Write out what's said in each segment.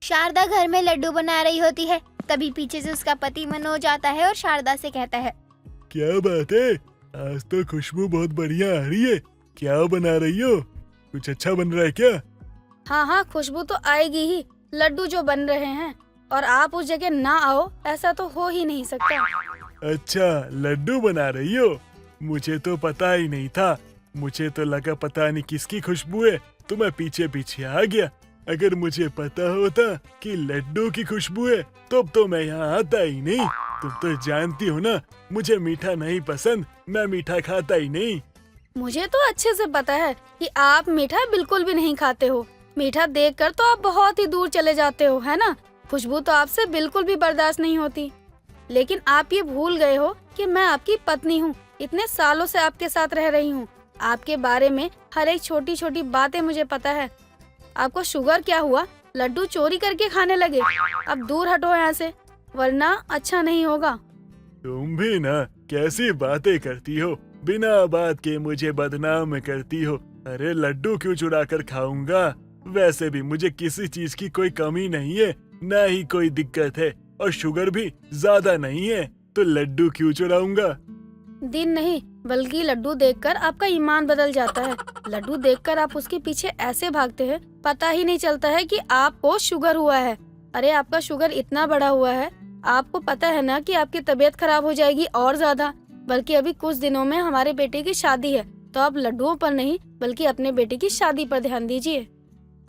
शारदा घर में लड्डू बना रही होती है। तभी पीछे से उसका पति मनोज आता है और शारदा से कहता है, क्या बात है, आज तो खुशबू बहुत बढ़िया आ रही है। क्या बना रही हो? कुछ अच्छा बन रहा है क्या? हाँ हाँ, खुशबू तो आएगी ही, लड्डू जो बन रहे हैं। और आप उस जगह ना आओ, ऐसा तो हो ही नहीं सकता। अच्छा, लड्डू बना रही हो? मुझे तो पता ही नहीं था। मुझे तो लगा पता नहीं किसकी खुशबू है, तो मैं पीछे पीछे आ गया। अगर मुझे पता होता कि लड्डू की खुशबू है तब तो मैं यहाँ आता ही नहीं। तुम तो जानती हो ना, मुझे मीठा नहीं पसंद, मैं मीठा खाता ही नहीं। मुझे तो अच्छे से पता है कि आप मीठा बिल्कुल भी नहीं खाते हो। मीठा देखकर तो आप बहुत ही दूर चले जाते हो, है ना? खुशबू तो आपसे बिल्कुल भी बर्दाश्त नहीं होती। लेकिन आप ये भूल गए हो कि मैं आपकी पत्नी हूँ। इतने सालों से आपके साथ रह रही हूँ। आपके बारे में हर एक छोटी छोटी बातें मुझे पता है। आपको शुगर क्या हुआ? लड्डू चोरी करके खाने लगे। अब दूर हटो यहाँ से, वरना अच्छा नहीं होगा। तुम भी ना कैसी बातें करती हो, बिना बात के मुझे बदनाम करती हो। अरे लड्डू क्यों चुरा कर खाऊंगा? वैसे भी मुझे किसी चीज की कोई कमी नहीं है, ना ही कोई दिक्कत है, और शुगर भी ज्यादा नहीं है, तो लड्डू क्यों चुराऊंगा? दिन नहीं बल्कि लड्डू देखकर आपका ईमान बदल जाता है। लड्डू देखकर आप उसके पीछे ऐसे भागते हैं, पता ही नहीं चलता है कि आपको शुगर हुआ है। अरे आपका शुगर इतना बढ़ा हुआ है, आपको पता है ना कि आपकी तबीयत खराब हो जाएगी और ज्यादा। बल्कि अभी कुछ दिनों में हमारे बेटे की शादी है, तो आप लड्डुओं पर नहीं बल्कि अपने बेटे की शादी पर ध्यान दीजिए।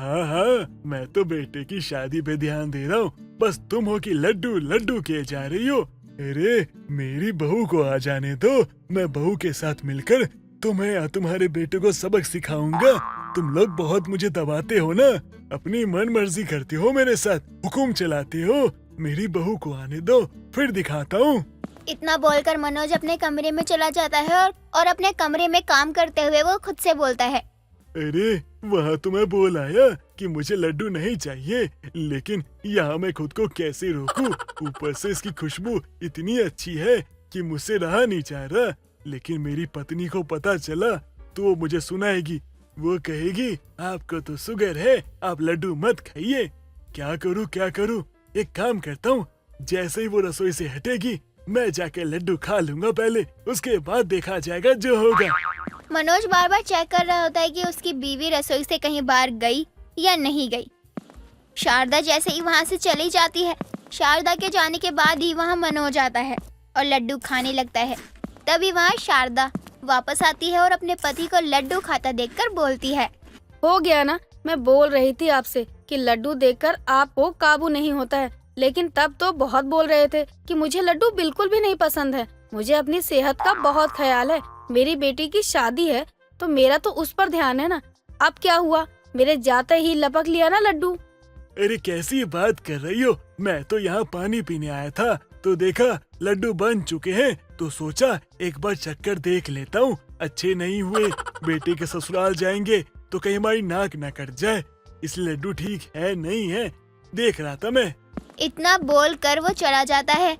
हाँ हाँ, मैं तो बेटे की शादी पे ध्यान दे रहा हूँ। बस तुम हो कि लड्डू लड्डू किए जा रही हो। अरे मेरी बहू को आ जाने दो, मैं बहू के साथ मिलकर तुम्हें या तुम्हारे बेटे को सबक सिखाऊंगा। तुम लोग बहुत मुझे दबाते हो ना, अपनी मन मर्जी करते हो, मेरे साथ हुक्म चलाते हो। मेरी बहू को आने दो, फिर दिखाता हूँ। इतना बोलकर मनोज अपने कमरे में चला जाता है और अपने कमरे में काम करते हुए वो खुद से बोलता है, अरे वहाँ तो मैं बोल आया कि मुझे लड्डू नहीं चाहिए, लेकिन यहाँ मैं खुद को कैसे रोकूं? ऊपर से इसकी खुशबू इतनी अच्छी है कि मुझसे रहा नहीं जा रहा। लेकिन मेरी पत्नी को पता चला तो वो मुझे सुनाएगी। वो कहेगी आपको तो शुगर है, आप लड्डू मत खाइए। क्या करूँ क्या करूँ? एक काम करता हूँ, जैसे ही वो रसोई से हटेगी मैं जाके लड्डू खा लूंगा पहले, उसके बाद देखा जाएगा जो होगा। मनोज बार बार चेक कर रहा होता है कि उसकी बीवी रसोई से कहीं बाहर गई या नहीं गई। शारदा जैसे ही वहाँ से चली जाती है, शारदा के जाने के बाद ही वहाँ मनोज आता है और लड्डू खाने लगता है। तभी वहाँ शारदा वापस आती है और अपने पति को लड्डू खाता देखकर बोलती है, हो गया ना, मैं बोल रही थी आपसे कि लड्डू देखकर आपको काबू नहीं होता है। लेकिन तब तो बहुत बोल रहे थे कि मुझे लड्डू बिल्कुल भी नहीं पसंद है। मुझे अपनी सेहत का बहुत ख्याल है। मेरी बेटी की शादी है तो मेरा तो उस पर ध्यान है ना। अब क्या हुआ? मेरे जाते ही लपक लिया ना लड्डू। अरे कैसी बात कर रही हो? मैं तो यहाँ पानी पीने आया था तो देखा लड्डू बन चुके हैं, तो सोचा एक बार चक्कर देख लेता हूँ। अच्छे नहीं हुए, बेटे के ससुराल जाएंगे तो कहीं हमारी नाक न कट जाए, इसलिए लड्डू ठीक है नहीं है देख रहा था मैं। इतना बोलकर वो चला जाता है।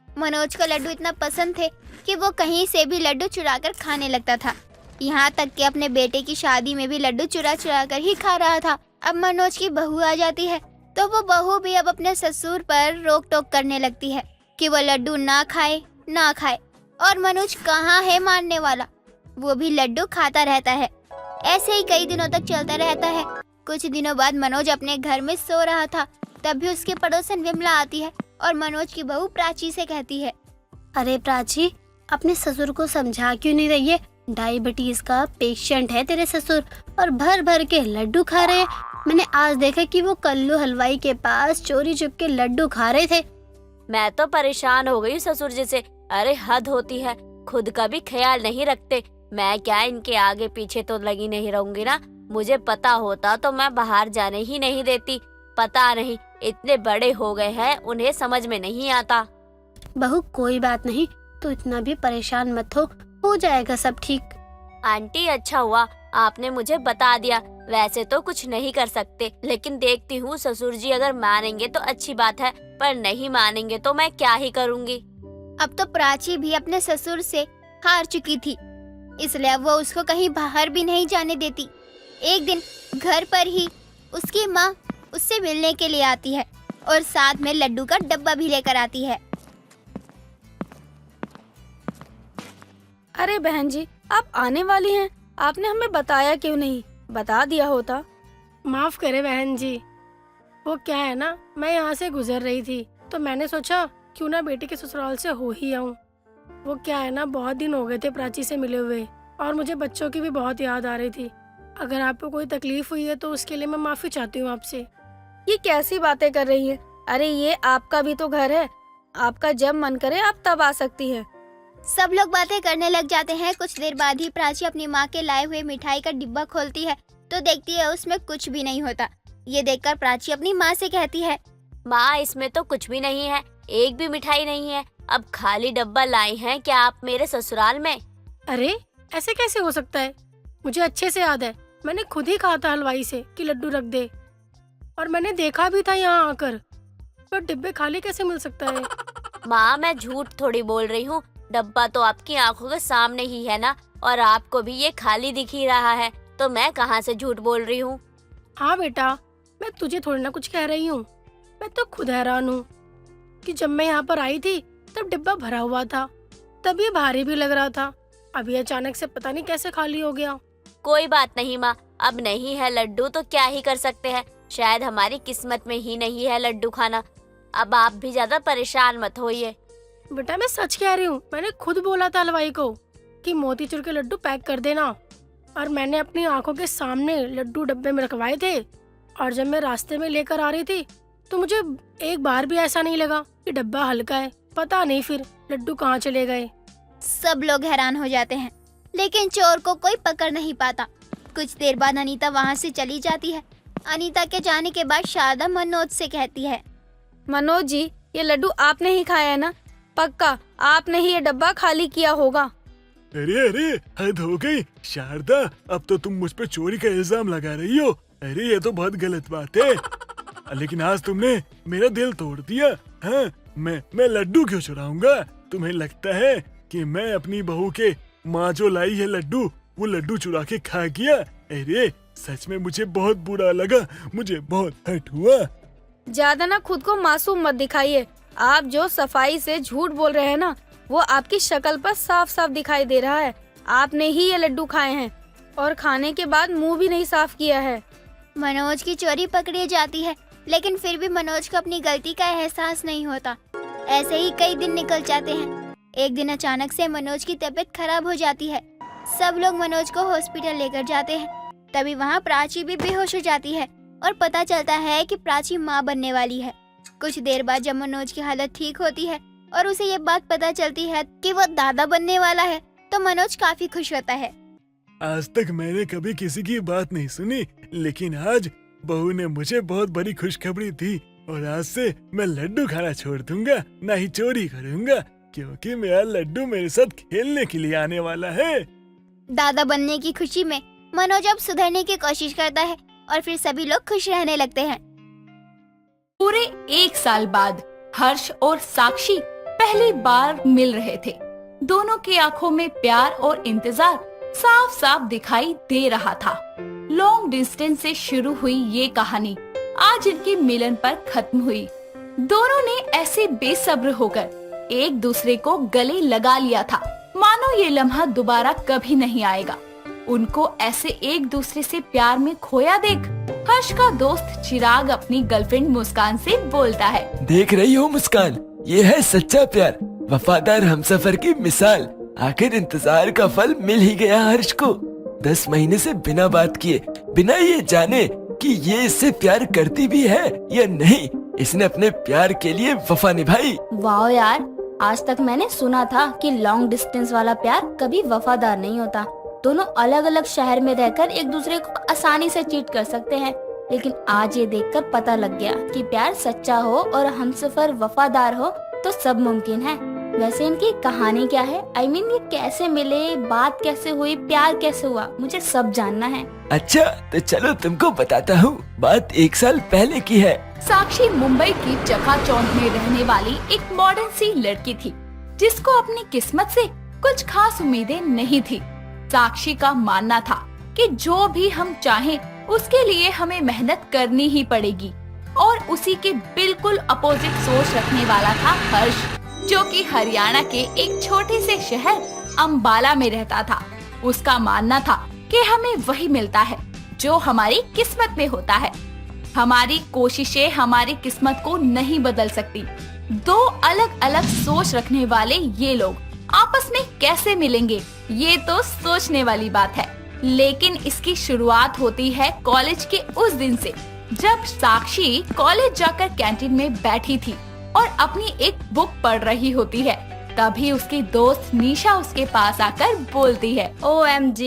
मनोज को लड्डू इतना पसंद थे कि वो कहीं से भी लड्डू चुरा कर खाने लगता था। यहाँ तक कि अपने बेटे की शादी में भी लड्डू चुरा चुरा कर ही खा रहा था। अब मनोज की बहू आ जाती है तो वो बहू भी अब अपने ससुर पर रोक टोक करने लगती है कि वो लड्डू ना खाए ना खाए। और मनोज कहाँ है मानने वाला, वो भी लड्डू खाता रहता है। ऐसे ही कई दिनों तक चलता रहता है। कुछ दिनों बाद मनोज अपने घर में सो रहा था, तभी उसके पड़ोसन विमला आती है और मनोज की बहू प्राची से कहती है, अरे प्राची, अपने ससुर को समझा क्यों नहीं रही है? डायबिटीज का पेशेंट है तेरे ससुर और भर भर के लड्डू खा रहे हैं। मैंने आज देखा कि वो कल्लू हलवाई के पास चोरी छुप के लड्डू खा रहे थे। मैं तो परेशान हो गई ससुर जी से। अरे हद होती है, खुद का भी ख्याल नहीं रखते। मैं क्या इनके आगे पीछे तो लगी नहीं रहूंगी ना। मुझे पता होता तो मैं बाहर जाने ही नहीं देती। पता नहीं इतने बड़े हो गए हैं, उन्हें समझ में नहीं आता। बहू कोई बात नहीं, तो इतना भी परेशान मत हो जाएगा सब ठीक। आंटी अच्छा हुआ आपने मुझे बता दिया। वैसे तो कुछ नहीं कर सकते, लेकिन देखती हूँ ससुर जी अगर मानेंगे तो अच्छी बात है, पर नहीं मानेंगे तो मैं क्या ही करूँगी। अब तो प्राची भी अपने ससुर से हार चुकी थी, इसलिए वो उसको कहीं बाहर भी नहीं जाने देती। एक दिन घर पर ही उसकी माँ उससे मिलने के लिए आती है और साथ में लड्डू का डब्बा भी लेकर आती है। अरे बहन जी, आप आने वाली हैं, आपने हमें बताया क्यों नहीं? बता दिया होता। माफ करे बहन जी, वो क्या है ना, मैं यहाँ से गुजर रही थी तो मैंने सोचा क्यों ना बेटी के ससुराल से हो ही आऊँ। वो क्या है ना, बहुत दिन हो गए थे प्राची से मिले हुए और मुझे बच्चों की भी बहुत याद आ रही थी। अगर आपको कोई तकलीफ हुई है तो उसके लिए मैं माफी चाहती हूँ आपसे। ये कैसी बातें कर रही हैं? अरे ये आपका भी तो घर है, आपका जब मन करे आप तब आ सकती हैं। सब लोग बातें करने लग जाते हैं। कुछ देर बाद ही प्राची अपनी माँ के लाए हुए मिठाई का डिब्बा खोलती है तो देखती है उसमें कुछ भी नहीं होता। ये देखकर प्राची अपनी माँ से कहती है, माँ इसमें तो कुछ भी नहीं है, एक भी मिठाई नहीं है। अब खाली डब्बा लाई हैं क्या आप मेरे ससुराल में? अरे ऐसे कैसे हो सकता है? मुझे अच्छे से याद है, मैंने खुद ही कहा था हलवाई से कि लड्डू रख दे और मैंने देखा भी था यहाँ आकर, पर डिब्बे खाली कैसे मिल सकता है? माँ मैं झूठ थोड़ी बोल रही हूँ, डब्बा तो आपकी आंखों के सामने ही है ना, और आपको भी ये खाली दिख ही रहा है, तो मैं कहाँ से झूठ बोल रही हूँ? हाँ बेटा, मैं तुझे थोड़ी ना कुछ कह रही हूँ, मैं तो खुद हैरान हूँ कि जब मैं यहाँ पर आई थी तब डिब्बा भरा हुआ था, तब ये भारी भी लग रहा था, अभी अचानक से पता नहीं कैसे खाली हो गया। कोई बात नहीं माँ, अब नहीं है लड्डू तो क्या ही कर सकते हैं, शायद हमारी किस्मत में ही नहीं है लड्डू खाना। अब आप भी ज्यादा परेशान मत होइए। बेटा मैं सच कह रही हूँ, मैंने खुद बोला था हलवाई को कि मोतीचूर के लड्डू पैक कर देना, और मैंने अपनी आंखों के सामने लड्डू डब्बे में रखवाए थे, और जब मैं रास्ते में लेकर आ रही थी तो मुझे एक बार भी ऐसा नहीं लगा कि डब्बा हल्का है। पता नहीं फिर लड्डू कहाँ चले गए। सब लोग हैरान हो जाते हैं, लेकिन चोर को कोई पकड़ नहीं पाता। कुछ देर बाद अनीता वहाँ से चली जाती है। अनीता के जाने के बाद शारदा मनोज से कहती है, मनोज जी, ये लड्डू आपने ही खाया है ना? पक्का आपने ही ये डब्बा खाली किया होगा। अरे अरे हद हो गई शारदा, अब तो तुम मुझ पे चोरी का इल्जाम लगा रही हो। अरे ये तो बहुत गलत बात है, लेकिन आज तुमने मेरा दिल तोड़ दिया। हाँ, मैं लड्डू क्यों चुराऊंगा? तुम्हें लगता है कि मैं अपनी बहू के माँ जो लाई है लड्डू, वो लड्डू चुरा के खा गया? अरे सच में मुझे बहुत बुरा लगा, मुझे बहुत हर्ट हुआ। ज्यादा ना खुद को मासूम मत दिखाइए। आप जो सफाई से झूठ बोल रहे हैं ना, वो आपकी शक्ल पर साफ साफ दिखाई दे रहा है। आपने ही ये लड्डू खाए हैं और खाने के बाद मुंह भी नहीं साफ किया है। मनोज की चोरी पकड़ी जाती है, लेकिन फिर भी मनोज को अपनी गलती का एहसास नहीं होता। ऐसे ही कई दिन निकल जाते हैं। एक दिन अचानक से मनोज की तबीयत खराब हो जाती है। सब लोग मनोज को हॉस्पिटल लेकर जाते हैं। तभी वहाँ प्राची भी बेहोश हो जाती है और पता चलता है कि प्राची माँ बनने वाली है। कुछ देर बाद जब मनोज की हालत ठीक होती है और उसे ये बात पता चलती है कि वो दादा बनने वाला है, तो मनोज काफी खुश होता है। आज तक मैंने कभी किसी की बात नहीं सुनी, लेकिन आज बहू ने मुझे बहुत बड़ी खुशखबरी दी, और आज से मैं लड्डू खाना छोड़ दूंगा, ना ही चोरी करूंगा, क्योंकि मेरा लड्डू मेरे साथ खेलने के लिए आने वाला है। दादा बनने की खुशी में मनोज अब सुधरने की कोशिश करता है और फिर सभी लोग खुश रहने लगते हैं। पूरे 1 साल बाद हर्ष और साक्षी पहली बार मिल रहे थे। दोनों की आंखों में प्यार और इंतजार साफ साफ दिखाई दे रहा था। लॉन्ग डिस्टेंस से शुरू हुई ये कहानी आज इनके मिलन पर खत्म हुई। दोनों ने ऐसे बेसब्र होकर एक दूसरे को गले लगा लिया था, मानो ये लम्हा दोबारा कभी नहीं आएगा। उनको ऐसे एक दूसरे से प्यार में खोया देख हर्ष का दोस्त चिराग अपनी गर्लफ्रेंड मुस्कान से बोलता है, देख रही हो मुस्कान, ये है सच्चा प्यार, वफादार हमसफर की मिसाल। आखिर इंतजार का फल मिल ही गया हर्ष को। 10 महीने से बिना बात किए, बिना ये जाने कि ये इससे प्यार करती भी है या नहीं, इसने अपने प्यार के लिए वफा निभाई। वाह यार, आज तक मैंने सुना था कि लॉन्ग डिस्टेंस वाला प्यार कभी वफादार नहीं होता। दोनों अलग अलग शहर में रहकर एक दूसरे को आसानी से चीट कर सकते हैं, लेकिन आज ये देखकर पता लग गया कि प्यार सच्चा हो और हमसफर वफादार हो तो सब मुमकिन है। वैसे इनकी कहानी क्या है? I mean, ये कैसे मिले, बात कैसे हुई, प्यार कैसे हुआ, मुझे सब जानना है। अच्छा तो चलो तुमको बताता हूँ। बात 1 साल पहले की है। साक्षी मुंबई की चकाचौंध में रहने वाली एक मॉडर्न सी लड़की थी, जिसको अपनी किस्मत से कुछ खास उम्मीदें नहीं थी। साक्षी का मानना था कि जो भी हम चाहें उसके लिए हमें मेहनत करनी ही पड़ेगी। और उसी के बिल्कुल अपोजिट सोच रखने वाला था हर्ष, जो कि हरियाणा के एक छोटे से शहर अंबाला में रहता था। उसका मानना था कि हमें वही मिलता है जो हमारी किस्मत में होता है। हमारी कोशिशें हमारी किस्मत को नहीं बदल सकती। दो अलग अलग सोच रखने वाले ये लोग आपस में कैसे मिलेंगे, ये तो सोचने वाली बात है। लेकिन इसकी शुरुआत होती है कॉलेज के उस दिन से, जब साक्षी कॉलेज जाकर कैंटीन में बैठी थी और अपनी एक बुक पढ़ रही होती है। तभी उसकी दोस्त निशा उसके पास आकर बोलती है, OMG,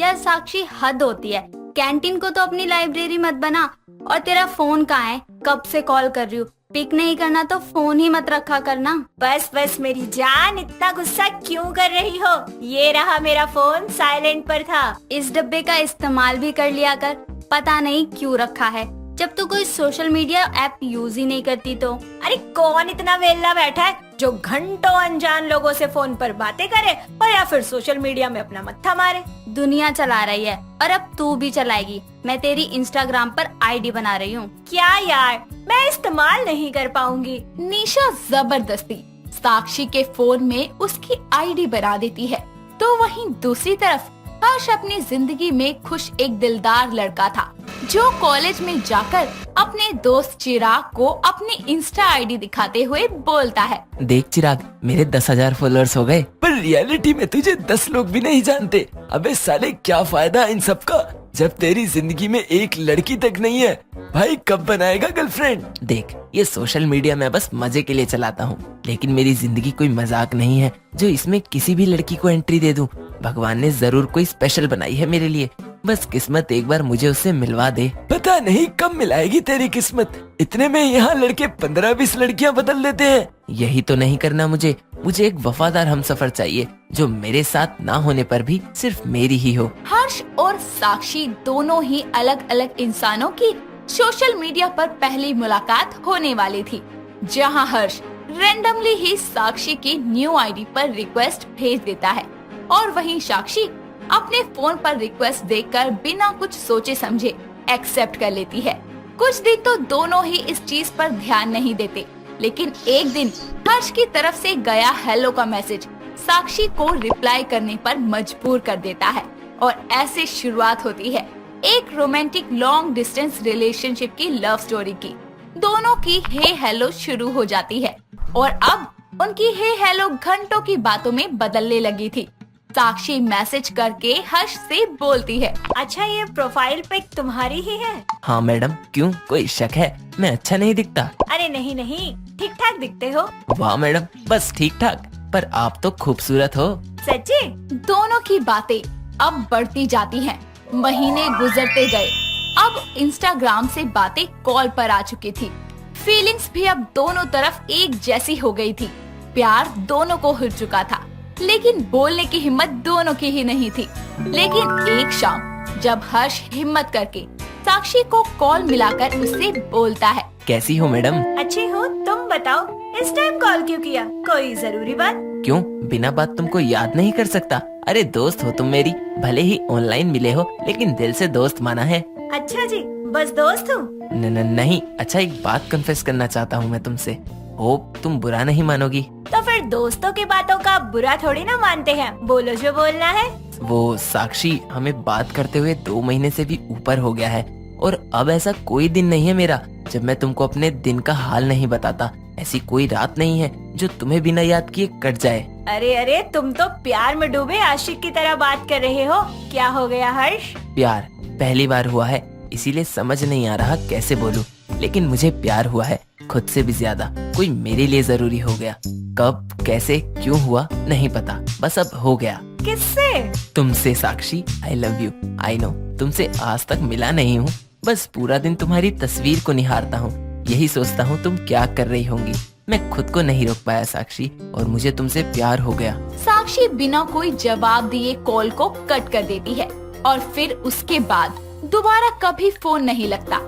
यार साक्षी, हद होती है। कैंटीन को तो अपनी लाइब्रेरी मत बना। और तेरा फोन कहाँ है? कब से कॉल कर रही हूँ, पिक नहीं करना तो फोन ही मत रखा करना। बस बस मेरी जान, इतना गुस्सा क्यों कर रही हो? ये रहा मेरा फोन, साइलेंट पर था। इस डब्बे का इस्तेमाल भी कर लिया कर, पता नहीं क्यों रखा है, जब तू कोई सोशल मीडिया ऐप यूज ही नहीं करती तो। अरे कौन इतना वेल्ला बैठा है जो घंटों अनजान लोगों से फोन पर बातें करे और या फिर सोशल मीडिया में अपना मत्था मारे? दुनिया चला रही है और अब तू भी चलाएगी। मैं तेरी इंस्टाग्राम पर आईडी बना रही हूँ। क्या यार, मैं इस्तेमाल नहीं कर पाऊंगी। निशा जबरदस्ती साक्षी के फोन में उसकी आईडी बना देती है। तो वहीं दूसरी तरफ हर्ष अपनी जिंदगी में खुश एक दिलदार लड़का था, जो कॉलेज में जाकर अपने दोस्त चिराग को अपनी इंस्टा आईडी दिखाते हुए बोलता है, देख चिराग, मेरे 10,000 फॉलोअर्स हो गए, पर रियलिटी में तुझे 10 लोग भी नहीं जानते। अबे साले, क्या फायदा इन सब का जब तेरी जिंदगी में एक लड़की तक नहीं है। भाई कब बनाएगा गर्लफ्रेंड? देख, ये सोशल मीडिया मैं बस मजे के लिए चलाता हूँ, लेकिन मेरी जिंदगी कोई मजाक नहीं है जो इसमें किसी भी लड़की को एंट्री दे दूं। भगवान ने जरूर कोई स्पेशल बनाई है मेरे लिए, बस किस्मत एक बार मुझे उससे मिलवा दे। पता नहीं कब मिलाएगी तेरी किस्मत। इतने में यहाँ लड़के 15-20 लड़कियाँ बदल देते हैं। यही तो नहीं करना मुझे एक वफादार हमसफर चाहिए जो मेरे साथ ना होने पर भी सिर्फ मेरी ही हो। हर्ष और साक्षी दोनों ही अलग अलग इंसानों की सोशल मीडिया पर पहली मुलाकात होने वाली थी, जहां हर्ष रैंडमली ही साक्षी की न्यू आईडी पर रिक्वेस्ट भेज देता है और वहीं साक्षी अपने फोन पर रिक्वेस्ट देखकर बिना कुछ सोचे समझे एक्सेप्ट कर लेती है। कुछ दिन तो दोनों ही इस चीज पर ध्यान नहीं देते, लेकिन एक दिन हर्ष की तरफ से गया हेलो का मैसेज साक्षी को रिप्लाई करने पर मजबूर कर देता है और ऐसे शुरुआत होती है एक रोमांटिक लॉन्ग डिस्टेंस रिलेशनशिप की लव स्टोरी की। दोनों की हे हेलो शुरू हो जाती है और अब उनकी हे हेलो घंटों की बातों में बदलने लगी थी। साक्षी मैसेज करके हर्ष से बोलती है, अच्छा ये प्रोफाइल पिक तुम्हारी ही है? हाँ मैडम, क्यों, कोई शक है? मैं अच्छा नहीं दिखता? अरे नहीं नहीं, ठीक ठाक दिखते हो। वाह मैडम, बस ठीक ठाक, पर आप तो खूबसूरत हो। सच्ची? दोनों की बातें अब बढ़ती जाती हैं। महीने गुजरते गए। अब इंस्टाग्राम से बातें कॉल पर आ चुकी थी। फीलिंग्स भी अब दोनों तरफ एक जैसी हो गई थी। प्यार दोनों को हो चुका था, लेकिन बोलने की हिम्मत दोनों की ही नहीं थी। लेकिन एक शाम जब हर्ष हिम्मत करके साक्षी को कॉल मिलाकर उससे बोलता है, कैसी हो मैडम? अच्छी हो, तुम बताओ इस टाइम कॉल क्यों किया? कोई जरूरी बात? क्यों, बिना बात तुमको याद नहीं कर सकता? अरे दोस्त हो तुम मेरी, भले ही ऑनलाइन मिले हो लेकिन दिल से दोस्त माना है। अच्छा जी, बस दोस्त हो? नहीं, अच्छा एक बात कन्फेस करना चाहता हूँ मैं तुमसे। होप तुम बुरा नहीं मानोगी। तो फिर दोस्तों की बातों का बुरा थोड़ी ना मानते हैं, बोलो जो बोलना है। वो साक्षी, हमें बात करते हुए 2 महीने से भी ऊपर हो गया है और अब ऐसा कोई दिन नहीं है मेरा जब मैं तुमको अपने दिन का हाल नहीं बताता। ऐसी कोई रात नहीं है जो तुम्हें बिना याद किए कट जाए। अरे अरे, तुम तो प्यार में डूबे आशिक की तरह बात कर रहे हो। क्या हो गया हर्ष? प्यार पहली बार हुआ है, इसीलिए समझ नहीं आ रहा कैसे बोलूं, लेकिन मुझे प्यार हुआ है खुद से भी ज्यादा। कोई मेरे लिए जरूरी हो गया। कब, कैसे, क्यों हुआ नहीं पता, बस अब हो गया। किससे? तुमसे Sakshi. I love you. I know तुमसे आज तक मिला नहीं हूँ, बस पूरा दिन तुम्हारी तस्वीर को निहारता हूँ, यही सोचता हूँ तुम क्या कर रही होंगी। मैं खुद को नहीं रोक पाया साक्षी, और मुझे तुमसे प्यार हो गया। साक्षी बिना कोई जवाब दिए कॉल को कट कर देती है और फिर उसके बाद दोबारा कभी फोन नहीं लगता।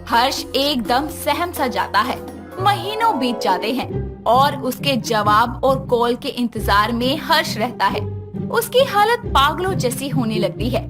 हर्ष एकदम सहम सा जाता है। महीनों बीत जाते हैं और उसके जवाब और कॉल के इंतजार में हर्ष रहता है। उसकी हालत पागलों जैसी होने लगती है।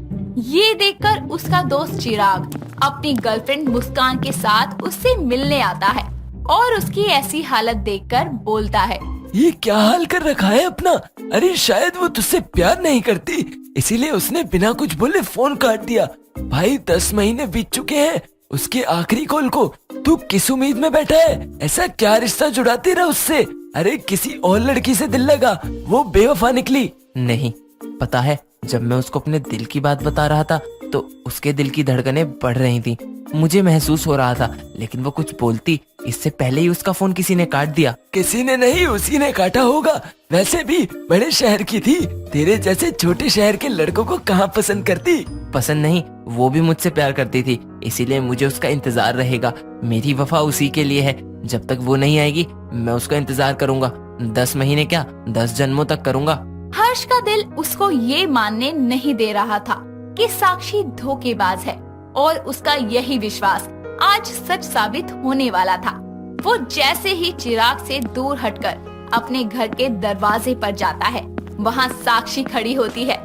ये देखकर उसका दोस्त चिराग अपनी गर्लफ्रेंड मुस्कान के साथ उससे मिलने आता है और उसकी ऐसी हालत देखकर बोलता है, ये क्या हाल कर रखा है अपना? अरे शायद वो तुझसे प्यार नहीं करती, इसीलिए उसने बिना कुछ बोले फोन काट दिया। भाई 10 महीने बीत चुके हैं उसके आखिरी कॉल को, तू किस उम्मीद में बैठा है? ऐसा क्या रिश्ता जुड़ाते रहा उससे? अरे किसी और लड़की से दिल लगा, वो बेवफा निकली। नहीं, पता है जब मैं उसको अपने दिल की बात बता रहा था तो उसके दिल की धड़कनें बढ़ रही थी। मुझे महसूस हो रहा था, लेकिन वो कुछ बोलती इससे पहले ही उसका फोन किसी ने काट दिया। किसी ने नहीं, उसी ने काटा होगा। वैसे भी बड़े शहर की थी, तेरे जैसे छोटे शहर के लड़कों को कहाँ पसंद करती? पसंद नहीं, वो भी मुझसे प्यार करती थी, इसीलिए मुझे उसका इंतजार रहेगा। मेरी वफा उसी के लिए है। जब तक वो नहीं आएगी मैं उसका इंतजार करूंगा। 10 महीने क्या, 10 जन्मों तक करूंगा। हर्ष का दिल उसको ये मानने नहीं दे रहा था कि साक्षी धोखेबाज है और उसका यही विश्वास आज सच साबित होने वाला था। वो जैसे ही चिराग से दूर हटकर अपने घर के दरवाजे पर जाता है, वहाँ साक्षी खड़ी होती है,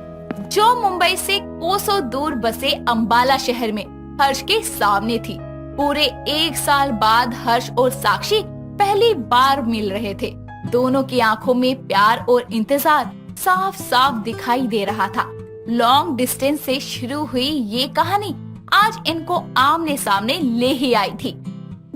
जो मुंबई से कोसों दूर बसे अंबाला शहर में हर्ष के सामने थी। पूरे 1 साल बाद हर्ष और साक्षी पहली बार मिल रहे थे। दोनों की आंखों में प्यार और इंतजार साफ साफ दिखाई दे रहा था। लॉन्ग डिस्टेंस से शुरू हुई ये कहानी आज इनको आमने सामने ले ही आई थी।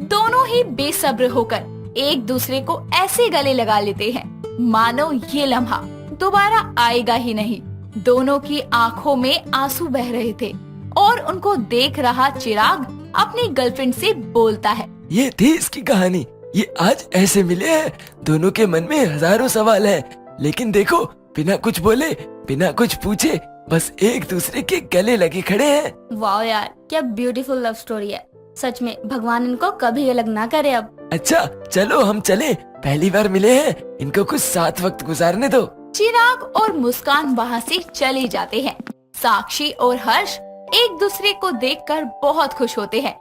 दोनों ही बेसब्र होकर एक दूसरे को ऐसे गले लगा लेते हैं मानो ये लम्हा दोबारा आएगा ही नहीं। दोनों की आंखों में आंसू बह रहे थे और उनको देख रहा चिराग अपनी गर्लफ्रेंड से बोलता है, ये थी इसकी कहानी, ये आज ऐसे मिले हैं। दोनों के मन में हजारों सवाल हैं, लेकिन देखो बिना कुछ बोले, बिना कुछ पूछे, बस एक दूसरे के गले लगे खड़े हैं। वाह यार, क्या ब्यूटीफुल लव स्टोरी है। सच में भगवान इनको कभी अलग ना करे। अब अच्छा चलो हम चले, पहली बार मिले हैं, इनको कुछ साथ वक्त गुजारने दो। चिराग और मुस्कान वहाँ से चले जाते हैं। साक्षी और हर्ष एक दूसरे को देखकर बहुत खुश होते हैं।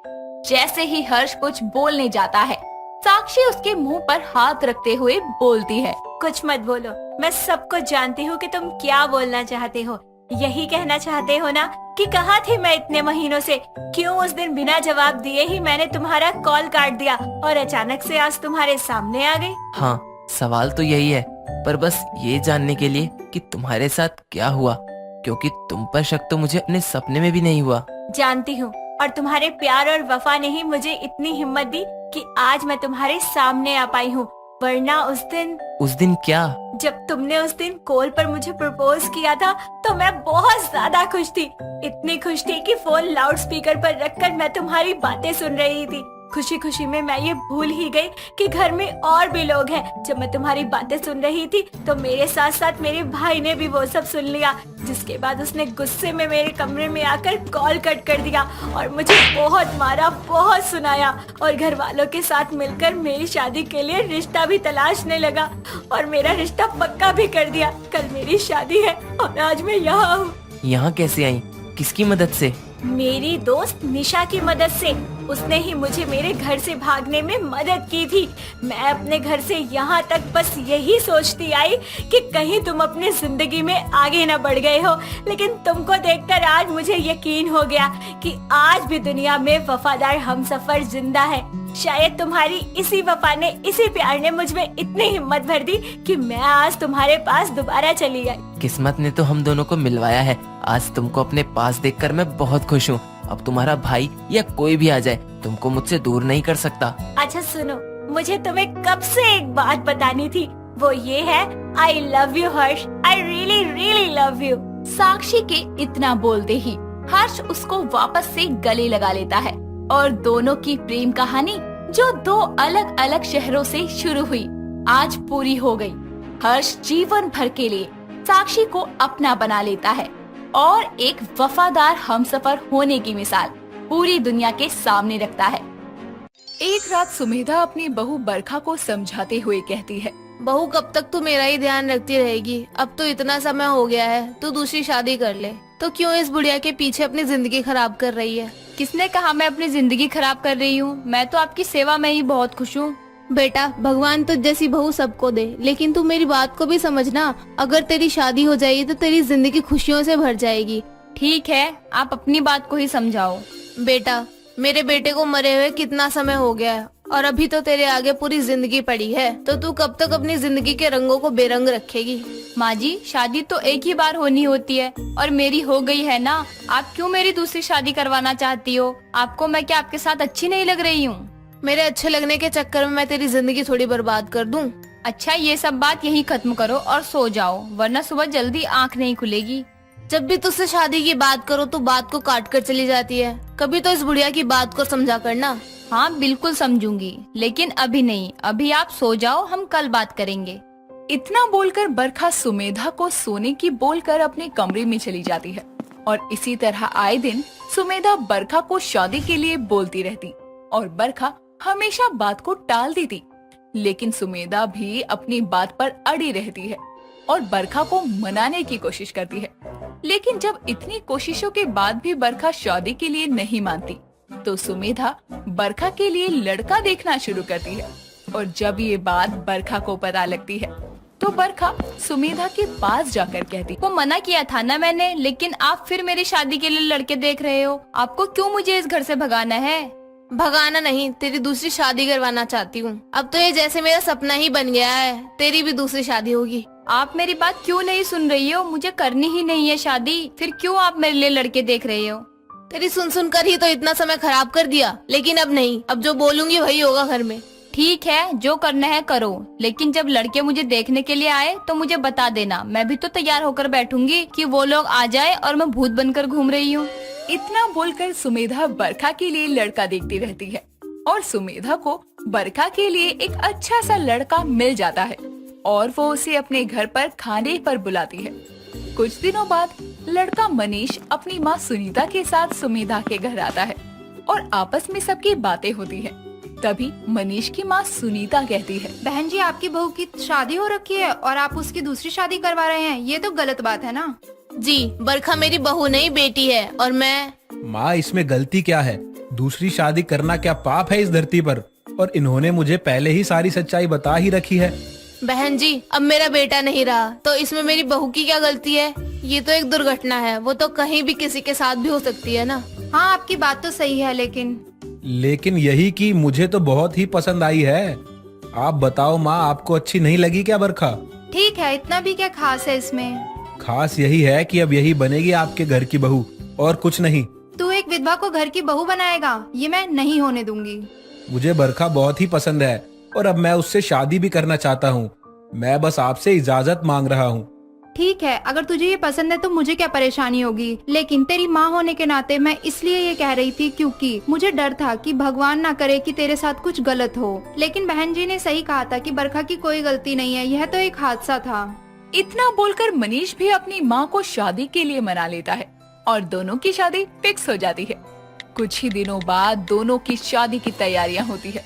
जैसे ही हर्ष कुछ बोलने जाता है, साक्षी उसके मुंह पर हाथ रखते हुए बोलती है, कुछ मत बोलो, मैं सब कुछ जानती हूँ कि तुम क्या बोलना चाहते हो। यही कहना चाहते हो ना कि कहाँ थी मैं इतने महीनों से? क्यों उस दिन बिना जवाब दिए ही मैंने तुम्हारा कॉल काट दिया और अचानक से आज तुम्हारे सामने आ गई? हाँ, सवाल तो यही है, पर बस ये जानने के लिए कि तुम्हारे साथ क्या हुआ, क्योंकि तुम पर शक तो मुझे अपने सपने में भी नहीं हुआ। जानती हूँ, और तुम्हारे प्यार और वफा ने ही मुझे इतनी हिम्मत दी कि आज मैं तुम्हारे सामने आ पाई हूँ, वरना उस दिन क्या? जब तुमने उस दिन कॉल पर मुझे प्रपोज किया था तो मैं बहुत ज्यादा खुश थी। इतनी खुश थी कि फोन लाउड स्पीकर पर रखकर मैं तुम्हारी बातें सुन रही थी। खुशी खुशी में मैं ये भूल ही गई कि घर में और भी लोग हैं। जब मैं तुम्हारी बातें सुन रही थी तो मेरे साथ साथ मेरे भाई ने भी वो सब सुन लिया, जिसके बाद उसने गुस्से में मेरे कमरे में आकर कॉल कट कर दिया और मुझे बहुत मारा, बहुत सुनाया और घर वालों के साथ मिलकर मेरी शादी के लिए रिश्ता भी तलाशने लगा और मेरा रिश्ता पक्का भी कर दिया। कल मेरी शादी है और आज मैं यहाँ हूँ। यहाँ कैसे आई? किसकी मदद से? मेरी दोस्त निशा की मदद से। उसने ही मुझे मेरे घर से भागने में मदद की थी। मैं अपने घर से यहाँ तक बस यही सोचती आई कि कहीं तुम अपनी जिंदगी में आगे न बढ़ गए हो, लेकिन तुमको देखकर आज मुझे यकीन हो गया कि आज भी दुनिया में वफादार हमसफर जिंदा है। शायद तुम्हारी इसी वफा ने, इसी प्यार ने मुझ में इतनी हिम्मत भर दी कि मैं आज तुम्हारे पास दोबारा चली आई। किस्मत ने तो हम दोनों को मिलवाया है। आज तुमको अपने पास देखकर मैं बहुत खुश हूँ। अब तुम्हारा भाई या कोई भी आ जाए, तुमको मुझसे दूर नहीं कर सकता। अच्छा सुनो, मुझे तुम्हें कब से एक बात बतानी थी, वो ये है, I love you Harsh, I really really love you. Sakshi के इतना बोलते ही हर्ष उसको वापस से गले लगा लेता है और दोनों की प्रेम कहानी, जो 2 अलग अलग शहरों से शुरू हुई, आज पूरी हो गई। हर्ष जीवन भर के लिए साक्षी को अपना बना लेता है और एक वफादार हमसफर होने की मिसाल पूरी दुनिया के सामने रखता है। एक रात सुमेधा अपनी बहू बरखा को समझाते हुए कहती है, बहू कब तक तू मेरा ही ध्यान रखती रहेगी? अब तो इतना समय हो गया है, तू दूसरी शादी कर ले। तो क्यों इस बुढ़िया के पीछे अपनी जिंदगी खराब कर रही है? किसने कहा मैं अपनी जिंदगी खराब कर रही हूँ? मैं तो आपकी सेवा में ही बहुत खुश हूँ। बेटा, भगवान तो जैसी बहू सबको दे, लेकिन तू मेरी बात को भी समझना। अगर तेरी शादी हो जाएगी तो तेरी जिंदगी खुशियों से भर जाएगी। ठीक है, आप अपनी बात को ही समझाओ। बेटा, मेरे बेटे को मरे हुए कितना समय हो गया है और अभी तो तेरे आगे पूरी जिंदगी पड़ी है, तो तू कब तक अपनी जिंदगी के रंगों को बेरंग रखेगी? माँ जी, शादी तो एक ही बार होनी होती है और मेरी हो गई है ना। आप क्यों मेरी दूसरी शादी करवाना चाहती हो? आपको मैं क्या आपके साथ अच्छी नहीं लग रही हूँ? मेरे अच्छे लगने के चक्कर में मैं तेरी जिंदगी थोड़ी बर्बाद कर दूं? अच्छा, ये सब बात यहीं खत्म करो और सो जाओ, वरना सुबह जल्दी आँख नहीं खुलेगी। जब भी तुझसे शादी की बात करो तो बात को काट कर चली जाती है। कभी तो इस बुढ़िया की बात को समझा करना। हाँ बिल्कुल समझूंगी, लेकिन अभी नहीं। अभी आप सो जाओ, हम कल बात करेंगे। इतना बोलकर बरखा सुमेधा को सोने की बोलकर अपने कमरे में चली जाती है और इसी तरह आए दिन सुमेधा बरखा को शादी के लिए बोलती रहती और बरखा हमेशा बात को टाल देती। लेकिन सुमेधा भी अपनी बात पर अड़ी रहती है और बरखा को मनाने की कोशिश करती है। लेकिन जब इतनी कोशिशों के बाद भी बरखा शादी के लिए नहीं मानती, तो सुमेधा बरखा के लिए लड़का देखना शुरू करती है। और जब ये बात बरखा को पता लगती है, तो बरखा सुमेधा के पास जाकर कहती, वो मना किया था ना मैंने, लेकिन आप फिर मेरी शादी के लिए लड़के देख रहे हो। आपको क्यों मुझे इस घर से भगाना है? भगाना नहीं, तेरी दूसरी शादी करवाना चाहती हूँ। अब तो ये जैसे मेरा सपना ही बन गया है, तेरी भी दूसरी शादी होगी। आप मेरी बात क्यों नहीं सुन रही हो? मुझे करनी ही नहीं है शादी, फिर क्यों आप मेरे लिए लड़के देख रहे हो? तेरी सुन कर ही तो इतना समय खराब कर दिया, लेकिन अब नहीं, अब जो बोलूंगी वही होगा घर में। ठीक है, जो करना है करो, लेकिन जब लड़के मुझे देखने के लिए आए तो मुझे बता देना। मैं भी तो तैयार होकर बैठूंगी कि वो लोग आ जाए और मैं भूत बनकर घूम रही हूँ। इतना बोलकर सुमेधा बरखा के लिए लड़का देखती रहती है और सुमेधा को बरखा के लिए एक अच्छा सा लड़का मिल जाता है और वो उसे अपने घर पर खाने पर बुलाती है। कुछ दिनों बाद लड़का मनीष अपनी माँ सुनीता के साथ सुमेधा के घर आता है और आपस में सबकी बातें होती है। तभी मनीष की माँ सुनीता कहती है, बहन जी, आपकी बहू की शादी हो रखी है और आप उसकी दूसरी शादी करवा रहे हैं, ये तो गलत बात है ना? जी, बरखा मेरी बहू नहीं बेटी है और मैं। माँ, इसमें गलती क्या है? दूसरी शादी करना क्या पाप है इस धरती पर? और इन्होंने मुझे पहले ही सारी सच्चाई बता ही रखी है। बहन जी, अब मेरा बेटा नहीं रहा तो इसमें मेरी बहू की क्या गलती है? ये तो एक दुर्घटना है, वो तो कहीं भी किसी के साथ भी हो सकती है ना। हाँ, आपकी बात तो सही है, लेकिन यही कि मुझे तो बहुत ही पसंद आई है। आप बताओ माँ, आपको अच्छी नहीं लगी क्या बरखा? ठीक है, इतना भी क्या खास है इसमें? खास यही है कि अब यही बनेगी आपके घर की बहू और कुछ नहीं। तू एक विधवा को घर की बहू बनाएगा? ये मैं नहीं होने दूंगी। मुझे बरखा बहुत ही पसंद है और अब मैं उससे शादी भी करना चाहता हूँ। मैं बस आपसे इजाजत मांग रहा हूँ। ठीक है, अगर तुझे ये पसंद है तो मुझे क्या परेशानी होगी, लेकिन तेरी माँ होने के नाते मैं इसलिए ये कह रही थी क्योंकि मुझे डर था कि भगवान ना करे कि तेरे साथ कुछ गलत हो। लेकिन बहन जी ने सही कहा था कि बरखा की कोई गलती नहीं है, यह तो एक हादसा था। इतना बोलकर मनीष भी अपनी माँ को शादी के लिए मना लेता है और दोनों की शादी फिक्स हो जाती है। कुछ ही दिनों बाद दोनों की शादी की तैयारियां होती है।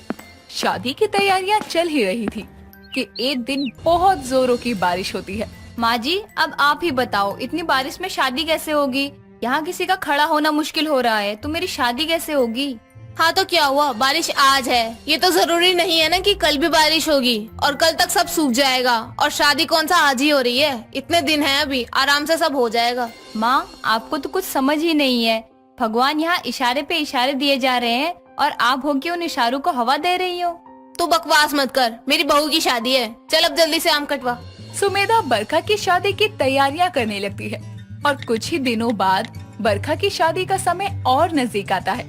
शादी की तैयारियां चल ही रही थी कि एक दिन बहुत जोरों की बारिश होती है। माँ जी, अब आप ही बताओ, इतनी बारिश में शादी कैसे होगी? यहाँ किसी का खड़ा होना मुश्किल हो रहा है, तो मेरी शादी कैसे होगी? हाँ तो क्या हुआ, बारिश आज है, ये तो जरूरी नहीं है ना कि कल भी बारिश होगी और कल तक सब सूख जाएगा। और शादी कौन सा आज ही हो रही है? इतने दिन है अभी, आराम से सब हो जाएगा। माँ, आपको तो कुछ समझ ही नहीं है। भगवान यहाँ इशारे पे इशारे दिए जा रहे हैं और आप हो के उन इशारों को हवा दे रही हो। तू बकवास मत कर, मेरी बहू की शादी है। चल अब जल्दी से आम कटवा। सुमेधा बरखा की शादी की तैयारियां करने लगती है और कुछ ही दिनों बाद बरखा की शादी का समय और नजदीक आता है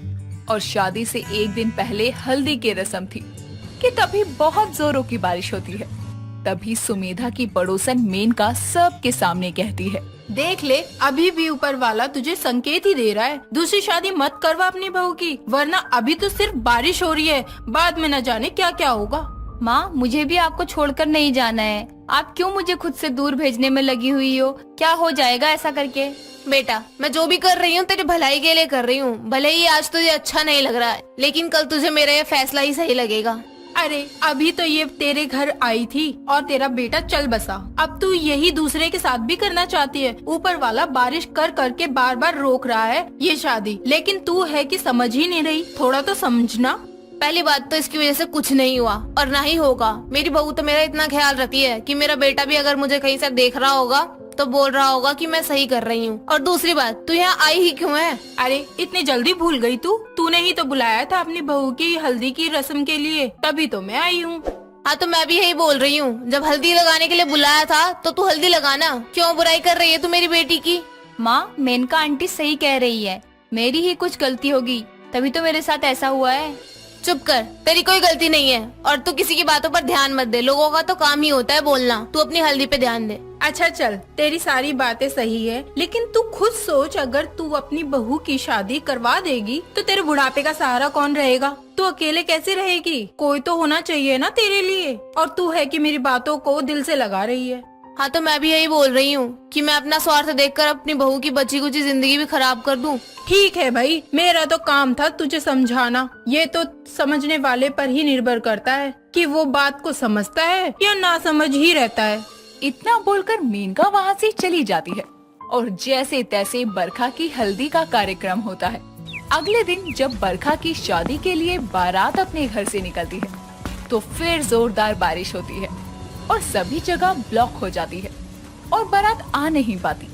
और शादी से एक दिन पहले हल्दी की रस्म थी कि तभी बहुत जोरों की बारिश होती है। तभी सुमेधा की पड़ोसन मेनका सबके सामने कहती है, देख ले, अभी भी ऊपर वाला तुझे संकेत ही दे रहा है, दूसरी शादी मत करवा अपनी बहू की, वरना अभी तो सिर्फ बारिश हो रही है, बाद में न जाने क्या क्या होगा। माँ, मुझे भी आपको छोड़कर नहीं जाना है। आप क्यों मुझे खुद से दूर भेजने में लगी हुई हो? क्या हो जाएगा ऐसा करके? बेटा, मैं जो भी कर रही हूँ तेरी भलाई के लिए कर रही हूँ। भले ही आज तुझे अच्छा नहीं लग रहा है, लेकिन कल तुझे मेरा ये फैसला ही सही लगेगा। अरे अभी तो ये तेरे घर आई थी और तेरा बेटा चल बसा, अब तू यही दूसरे के साथ भी करना चाहती है। ऊपर वाला बारिश कर करके बार बार रोक रहा है ये शादी, लेकिन तू है कि समझ ही नहीं रही, थोड़ा तो समझना। पहली बात तो इसकी वजह से कुछ नहीं हुआ और ना ही होगा। मेरी बहू तो मेरा इतना ख्याल रखती है कि मेरा बेटा भी अगर मुझे कहीं से देख रहा होगा तो बोल रहा होगा कि मैं सही कर रही हूँ। और दूसरी बात, तू यहाँ आई ही क्यों है? अरे इतनी जल्दी भूल गई तूने ही तो बुलाया था अपनी बहू की हल्दी की रस्म के लिए, तभी तो मैं आई हूँ। हाँ तो मैं भी यही बोल रही हूँ, जब हल्दी लगाने के लिए बुलाया था तो तू हल्दी लगाना। क्यों बुराई कर रही है तू मेरी बेटी की? माँ, मेनका आंटी सही कह रही है, मेरी ही कुछ गलती होगी, तभी तो मेरे साथ ऐसा हुआ है। चुप कर, तेरी कोई गलती नहीं है। और तू किसी की बातों पर ध्यान मत दे, लोगों का तो काम ही होता है बोलना। तू अपनी हल्दी पे ध्यान दे। अच्छा चल, तेरी सारी बातें सही है, लेकिन तू खुद सोच, अगर तू अपनी बहू की शादी करवा देगी तो तेरे बुढ़ापे का सहारा कौन रहेगा? तू अकेले कैसे रहेगी? कोई तो होना चाहिए ना तेरे लिए। और तू है कि मेरी बातों को दिल से लगा रही है। हाँ तो मैं भी यही बोल रही हूँ कि मैं अपना स्वार्थ देखकर अपनी बहू की बची कुची जिंदगी भी खराब कर दूं। ठीक है भाई, मेरा तो काम था तुझे समझाना। ये तो समझने वाले पर ही निर्भर करता है कि वो बात को समझता है या ना समझ ही रहता है। इतना बोलकर मेनका वहाँ से चली जाती है और जैसे तैसे बरखा की हल्दी का कार्यक्रम होता है। अगले दिन जब बरखा की शादी के लिए बारात अपने घर से निकलती है तो फिर जोरदार बारिश होती है और सभी जगह ब्लॉक हो जाती है और बारात आ नहीं पाती।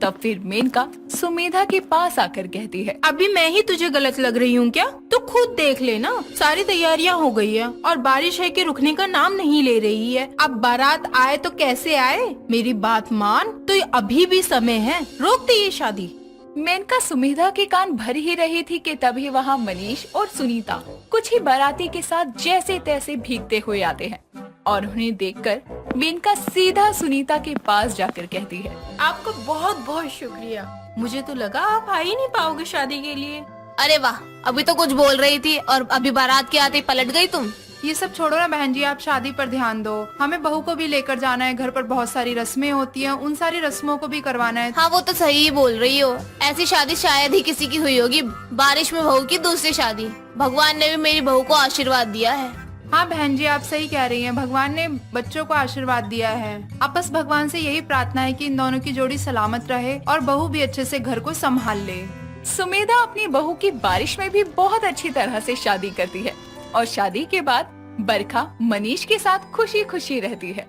तब फिर मेनका सुमेधा के पास आकर कहती है, अभी मैं ही तुझे गलत लग रही हूँ क्या? तू खुद देख लेना, सारी तैयारियाँ हो गई है और बारिश है कि रुकने का नाम नहीं ले रही है। अब बारात आए तो कैसे आए? मेरी बात मान, तो अभी भी समय है, रोक दे ये शादी। मेनका सुमेधा के कान भर ही रही थी कि तभी वहाँ मनीष और सुनीता कुछ ही बाराती के साथ जैसे तैसे भीगते हुए आते हैं और उन्हें देखकर मेनका सीधा सुनीता के पास जाकर कहती है, आपका बहुत बहुत शुक्रिया, मुझे तो लगा आप आ ही नहीं पाओगे शादी के लिए। अरे वाह, अभी तो कुछ बोल रही थी और अभी बारात के आते ही पलट गई तुम। ये सब छोड़ो ना बहन जी, आप शादी पर ध्यान दो। हमें बहू को भी लेकर जाना है, घर पर बहुत सारी रस्में होती हैं, उन सारी रस्मों को भी करवाना है। हाँ वो तो सही ही बोल रही हो, ऐसी शादी शायद ही किसी की हुई होगी। बारिश में बहू की दूसरी शादी, भगवान ने भी मेरी बहू को आशीर्वाद दिया है। हाँ बहन जी, आप सही कह रही हैं, भगवान ने बच्चों को आशीर्वाद दिया है। अब बस भगवान से यही प्रार्थना है कि इन दोनों की जोड़ी सलामत रहे और बहू भी अच्छे से घर को संभाल ले। सुमेधा अपनी बहू की बारिश में भी बहुत अच्छी तरह से शादी करती है और शादी के बाद बरखा मनीष के साथ खुशी खुशी रहती है।